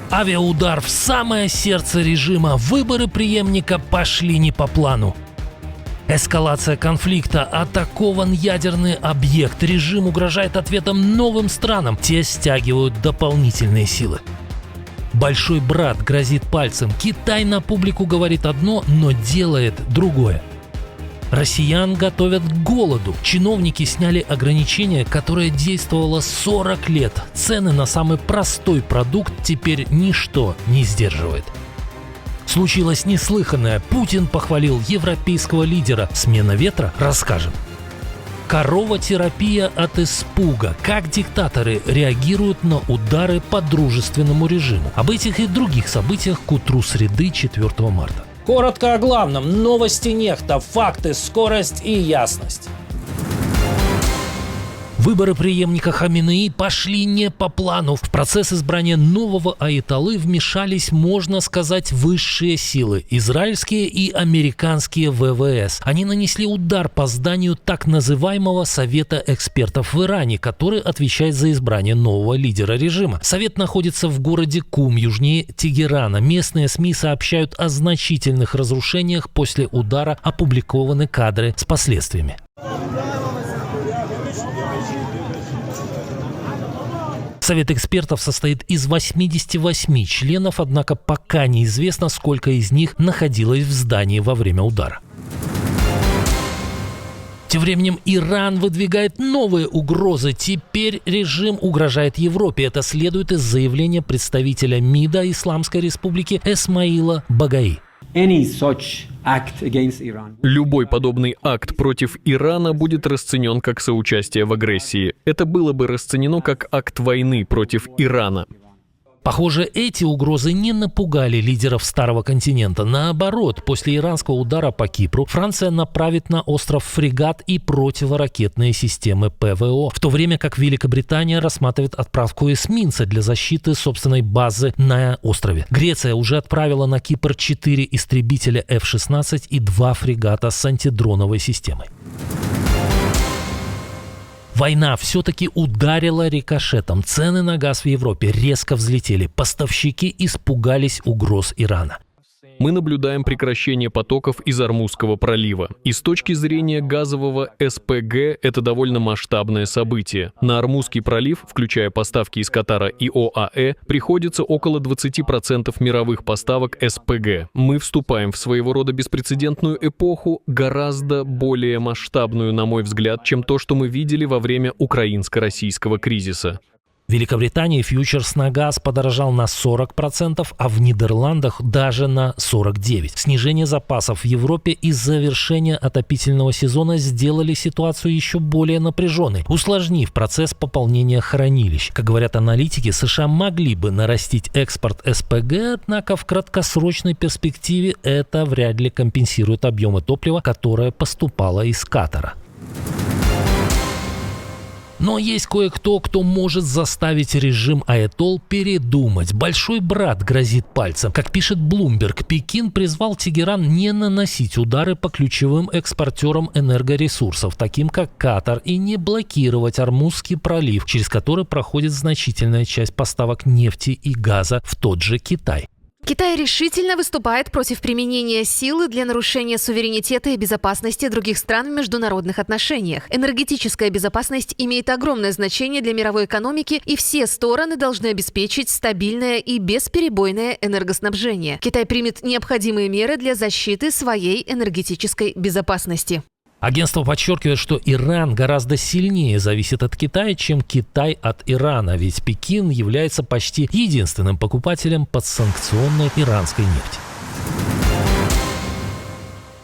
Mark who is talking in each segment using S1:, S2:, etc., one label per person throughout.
S1: Авиаудар в самое сердце режима. Выборы преемника пошли не по плану. Эскалация конфликта. Атакован ядерный объект. Режим угрожает ответом новым странам. Те стягивают дополнительные силы. Большой брат грозит пальцем. Китай на публику говорит одно, но делает другое. Россиян готовят к голоду. Чиновники сняли ограничение, которое действовало 40 лет. Цены на самый простой продукт теперь ничто не сдерживает. Случилось неслыханное. Путин похвалил европейского лидера. Смена ветра? Расскажем. Корова-терапия от испуга. Как диктаторы реагируют на удары по дружественному режиму. Об этих и других событиях к утру среды 4 марта.
S2: Коротко о главном. Новости Нехта, факты, скорость и ясность.
S1: Выборы преемника Хаминеи пошли не по плану. В процесс избрания нового аятоллы вмешались, можно сказать, высшие силы – израильские и американские ВВС. Они нанесли удар по зданию так называемого Совета экспертов в Иране, который отвечает за избрание нового лидера режима. Совет находится в городе Кум, южнее Тегерана. Местные СМИ сообщают о значительных разрушениях после удара, опубликованы кадры с последствиями. Совет экспертов состоит из 88 членов, однако пока неизвестно, сколько из них находилось в здании во время удара. Тем временем Иран выдвигает новые угрозы. Теперь режим угрожает Европе. Это следует из заявления представителя МИДа Исламской Республики Эсмаила Багаи.
S3: Любой подобный акт против Ирана будет расценен как соучастие в агрессии. Это было бы расценено как акт войны против Ирана.
S1: Похоже, эти угрозы не напугали лидеров Старого континента. Наоборот, после иранского удара по Кипру Франция направит на остров фрегат и противоракетные системы ПВО, в то время как Великобритания рассматривает отправку эсминца для защиты собственной базы на острове. Греция уже отправила на Кипр 4 истребителя F-16 и 2 фрегата с антидроновой системой. Война все-таки ударила рикошетом. Цены на газ в Европе резко взлетели. Поставщики испугались угроз Ирана.
S3: Мы наблюдаем прекращение потоков из Ормузского пролива. И с точки зрения газового СПГ это довольно масштабное событие. На Ормузский пролив, включая поставки из Катара и ОАЭ, приходится около 20% мировых поставок СПГ. Мы вступаем в своего рода беспрецедентную эпоху, гораздо более масштабную, на мой взгляд, чем то, что мы видели во время украинско-российского кризиса.
S1: В Великобритании фьючерс на газ подорожал на 40%, а в Нидерландах даже на 49%. Снижение запасов в Европе и завершение отопительного сезона сделали ситуацию еще более напряженной, усложнив процесс пополнения хранилищ. Как говорят аналитики, США могли бы нарастить экспорт СПГ, однако в краткосрочной перспективе это вряд ли компенсирует объемы топлива, которое поступало из Катара. Но есть кое-кто, кто может заставить режим аятолл передумать. Большой брат грозит пальцем. Как пишет Bloomberg, Пекин призвал Тегеран не наносить удары по ключевым экспортерам энергоресурсов, таким как Катар, и не блокировать Ормузский пролив, через который проходит значительная часть поставок нефти и газа в тот же Китай.
S4: Китай решительно выступает против применения силы для нарушения суверенитета и безопасности других стран в международных отношениях. Энергетическая безопасность имеет огромное значение для мировой экономики, и все стороны должны обеспечить стабильное и бесперебойное энергоснабжение. Китай примет необходимые меры для защиты своей энергетической безопасности.
S1: Агентство подчеркивает, что Иран гораздо сильнее зависит от Китая, чем Китай от Ирана, ведь Пекин является почти единственным покупателем подсанкционной иранской нефти.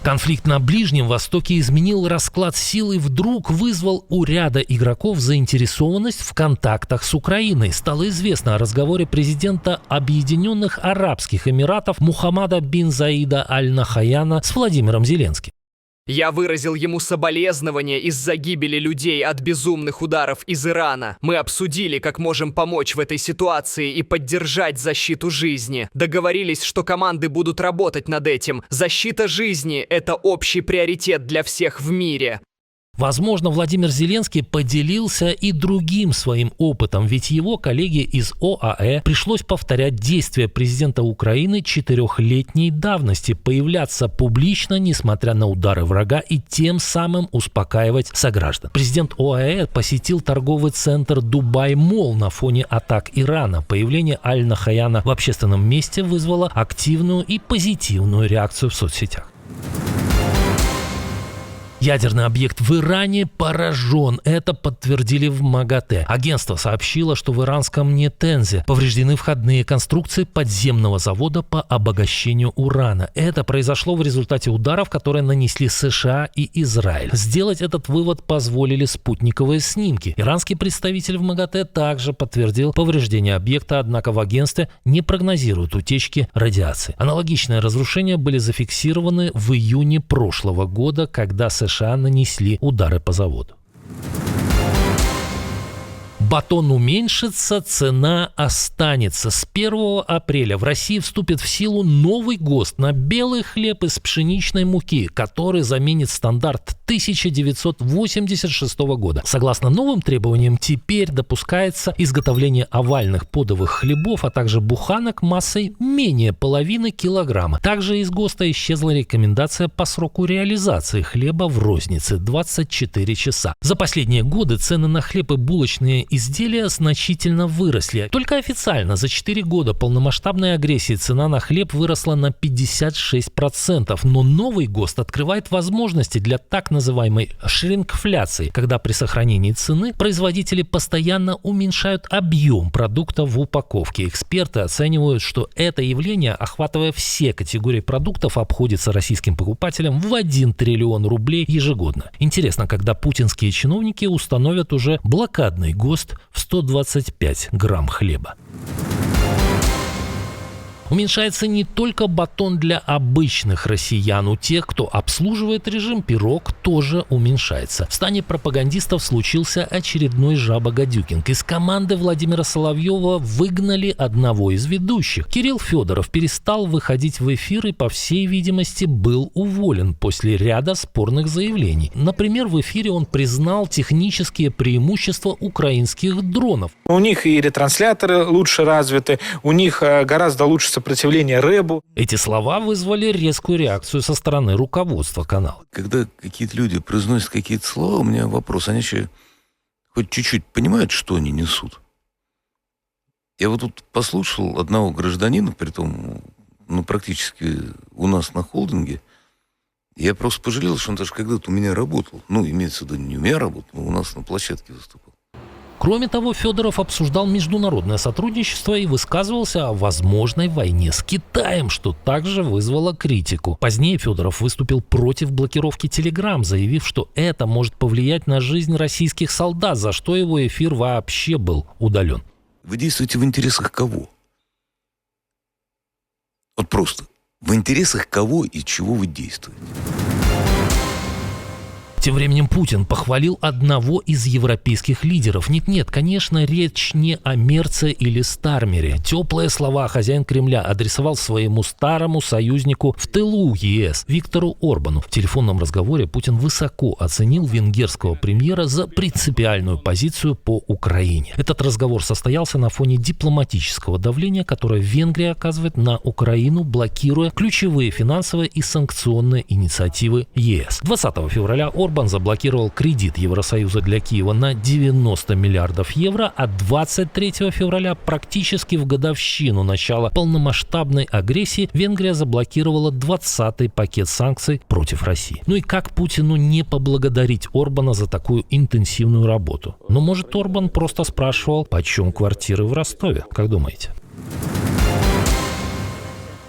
S1: Конфликт на Ближнем Востоке изменил расклад сил и вдруг вызвал у ряда игроков заинтересованность в контактах с Украиной. Стало известно о разговоре президента Объединенных Арабских Эмиратов Мухаммада бин Заида аль-Нахаяна с Владимиром Зеленским.
S5: Я выразил ему соболезнования из-за гибели людей от безумных ударов из Ирана. Мы обсудили, как можем помочь в этой ситуации и поддержать защиту жизни. Договорились, что команды будут работать над этим. Защита жизни – это общий приоритет для всех в мире.
S1: Возможно, Владимир Зеленский поделился и другим своим опытом, ведь его коллеге из ОАЭ пришлось повторять действия президента Украины 4-летней давности, появляться публично, несмотря на удары врага, и тем самым успокаивать сограждан. Президент ОАЭ посетил торговый центр Дубай Молл на фоне атак Ирана. Появление Аль-Нахаяна в общественном месте вызвало активную и позитивную реакцию в соцсетях. Ядерный объект в Иране поражен. Это подтвердили в МАГАТЭ. Агентство сообщило, что в иранском Нетензе повреждены входные конструкции подземного завода по обогащению урана. Это произошло в результате ударов, которые нанесли США и Израиль. Сделать этот вывод позволили спутниковые снимки. Иранский представитель в МАГАТЭ также подтвердил повреждение объекта, однако в агентстве не прогнозируют утечки радиации. Аналогичные разрушения были зафиксированы в июне прошлого года, когда США нанесли удары по заводу. Батон уменьшится, цена останется. С 1 апреля в России вступит в силу новый ГОСТ на белый хлеб из пшеничной муки, который заменит стандарт 1986 года. Согласно новым требованиям, теперь допускается изготовление овальных подовых хлебов, а также буханок массой менее половины килограмма. Также из ГОСТа исчезла рекомендация по сроку реализации хлеба в рознице – 24 часа. За последние годы цены на хлеб и булочные изделия значительно выросли. Только официально за 4 года полномасштабной агрессии цена на хлеб выросла на 56%. Но новый ГОСТ открывает возможности для так называемой шринкфляции, когда при сохранении цены производители постоянно уменьшают объем продукта в упаковке. Эксперты оценивают, что это явление, охватывая все категории продуктов, обходится российским покупателям в 1 триллион рублей ежегодно. Интересно, когда путинские чиновники установят уже блокадный ГОСТ в 125 грамм хлеба. Уменьшается не только батон для обычных россиян. У тех, кто обслуживает режим, пирог тоже уменьшается. В стане пропагандистов случился очередной жаба-гадюкинг. Из команды Владимира Соловьева выгнали одного из ведущих. Кирилл Федоров перестал выходить в эфир и, по всей видимости, был уволен после ряда спорных заявлений. Например, в эфире он признал технические преимущества украинских дронов.
S6: У них и ретрансляторы лучше развиты, у них гораздо лучше сопротивление рэбу.
S1: Эти слова вызвали резкую реакцию со стороны руководства канала.
S7: Когда какие-то люди произносят какие-то слова, у меня вопрос, они еще хоть чуть-чуть понимают, что они несут? Я вот тут послушал одного гражданина, притом, практически у нас на холдинге, я просто пожалел, что он даже когда-то у меня работал. Имеется в виду, не у меня работал, но у нас на площадке выступал.
S1: Кроме того, Федоров обсуждал международное сотрудничество и высказывался о возможной войне с Китаем, что также вызвало критику. Позднее Федоров выступил против блокировки Telegram, заявив, что это может повлиять на жизнь российских солдат, за что его эфир вообще был удален.
S7: Вы действуете в интересах кого? Вот просто. В интересах кого и чего вы действуете?
S1: Тем временем Путин похвалил одного из европейских лидеров. Нет, конечно, речь не о Мерце или Стармере. Теплые слова хозяин Кремля адресовал своему старому союзнику в тылу ЕС Виктору Орбану. В телефонном разговоре Путин высоко оценил венгерского премьера за принципиальную позицию по Украине. Этот разговор состоялся на фоне дипломатического давления, которое Венгрия оказывает на Украину, блокируя ключевые финансовые и санкционные инициативы ЕС. 20 февраля Орбан заблокировал кредит Евросоюза для Киева на 90 миллиардов евро, а 23 февраля, практически в годовщину начала полномасштабной агрессии, Венгрия заблокировала 20-й пакет санкций против России. И как Путину не поблагодарить Орбана за такую интенсивную работу? Может, Орбан просто спрашивал, почем квартиры в Ростове? Как думаете?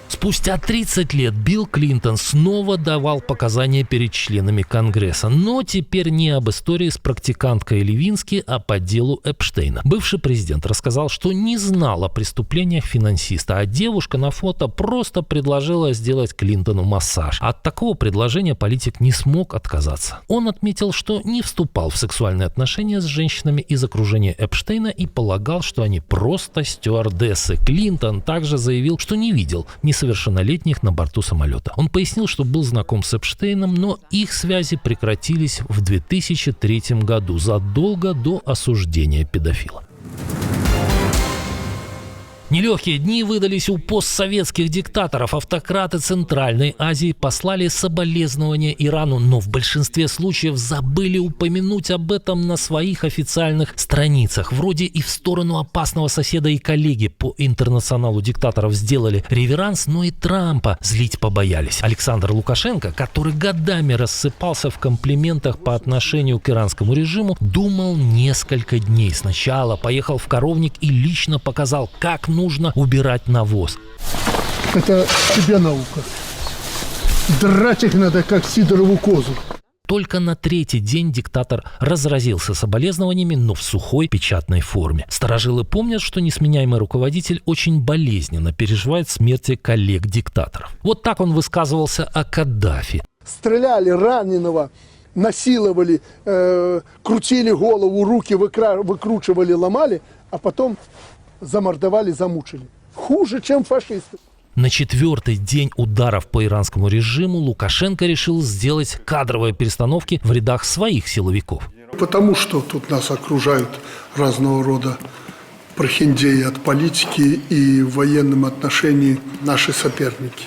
S1: Спустя 30 лет Билл Клинтон снова давал показания перед членами Конгресса, но теперь не об истории с практиканткой Левински, а по делу Эпштейна. Бывший президент рассказал, что не знал о преступлениях финансиста, а девушка на фото просто предложила сделать Клинтону массаж. От такого предложения политик не смог отказаться. Он отметил, что не вступал в сексуальные отношения с женщинами из окружения Эпштейна и полагал, что они просто стюардессы. Клинтон также заявил, что не видел несовершеннолетних несовершеннолетних на борту самолета. Он пояснил, что был знаком с Эпштейном, но их связи прекратились в 2003 году, задолго до осуждения педофила. Нелегкие дни выдались у постсоветских диктаторов. Автократы Центральной Азии послали соболезнования Ирану, но в большинстве случаев забыли упомянуть об этом на своих официальных страницах. Вроде и в сторону опасного соседа и коллеги по интернационалу диктаторов сделали реверанс, но и Трампа злить побоялись. Александр Лукашенко, который годами рассыпался в комплиментах по отношению к иранскому режиму, думал несколько дней. Сначала поехал в коровник и лично показал, как нужно убирать навоз.
S8: Это тебе наука. Драть их надо, как Сидорову козу.
S1: Только на третий день диктатор разразился соболезнованиями, но в сухой печатной форме. Старожилы помнят, что несменяемый руководитель очень болезненно переживает смерти коллег-диктаторов. Вот так он высказывался о Каддафи.
S8: Стреляли раненого, насиловали, крутили голову, руки выкручивали, ломали, а потом замордовали, замучили. Хуже, чем фашисты.
S1: На четвертый день ударов по иранскому режиму Лукашенко решил сделать кадровые перестановки в рядах своих силовиков.
S8: Потому что тут нас окружают разного рода прохиндеи от политики и в военном отношении наши соперники.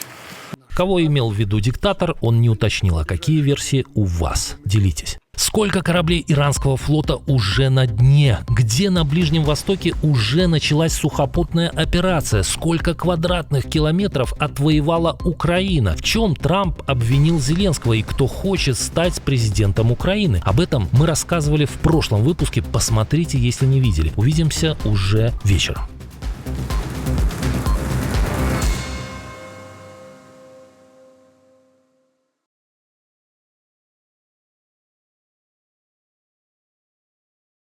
S1: Кого имел в виду диктатор, он не уточнил. А какие версии у вас? Делитесь. Сколько кораблей иранского флота уже на дне? Где на Ближнем Востоке уже началась сухопутная операция? Сколько квадратных километров отвоевала Украина? В чем Трамп обвинил Зеленского и кто хочет стать президентом Украины? Об этом мы рассказывали в прошлом выпуске. Посмотрите, если не видели. Увидимся уже вечером.